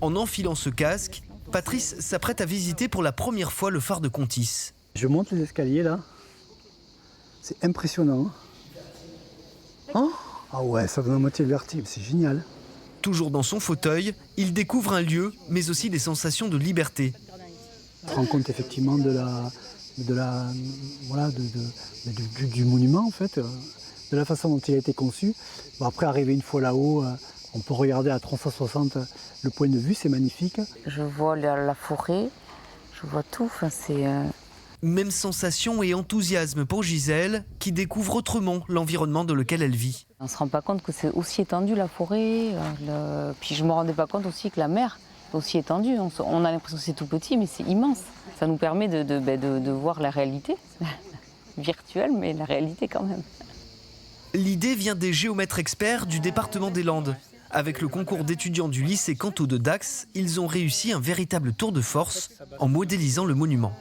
En enfilant ce casque, Patrice s'apprête à visiter pour la première fois le phare de Contis. Je monte les escaliers là. C'est impressionnant. Oh, ah ouais, ça donne à moitié le vertige, c'est génial. Toujours dans son fauteuil, il découvre un lieu, mais aussi des sensations de liberté. On se rend compte effectivement du monument en fait, de la façon dont il a été conçu. Bon, après, arriver une fois là-haut, on peut regarder à 360 le point de vue, c'est magnifique. Je vois la forêt, je vois tout. Enfin, c'est Même sensation et enthousiasme pour Gisèle, qui découvre autrement l'environnement dans lequel elle vit. On ne se rend pas compte que c'est aussi étendu la forêt. Puis je ne me rendais pas compte aussi que la mer est aussi étendue. On a l'impression que c'est tout petit, mais c'est immense. Ça nous permet de voir la réalité, virtuelle, mais la réalité quand même. L'idée vient des géomètres experts du département des Landes. Avec le concours d'étudiants du lycée Canto de Dax, ils ont réussi un véritable tour de force en modélisant le monument.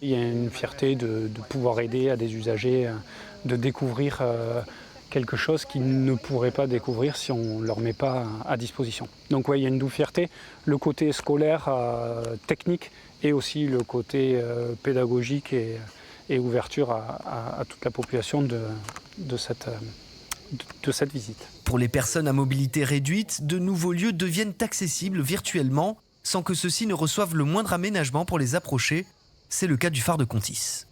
Il y a une fierté de pouvoir aider à des usagers de découvrir quelque chose qu'ils ne pourraient pas découvrir si on ne leur met pas à disposition. Donc ouais, il y a une double fierté, le côté scolaire, technique, et aussi le côté pédagogique et ouverture à toute la population de cette visite. Pour les personnes à mobilité réduite, de nouveaux lieux deviennent accessibles virtuellement sans que ceux-ci ne reçoivent le moindre aménagement pour les approcher. C'est le cas du phare de Contis.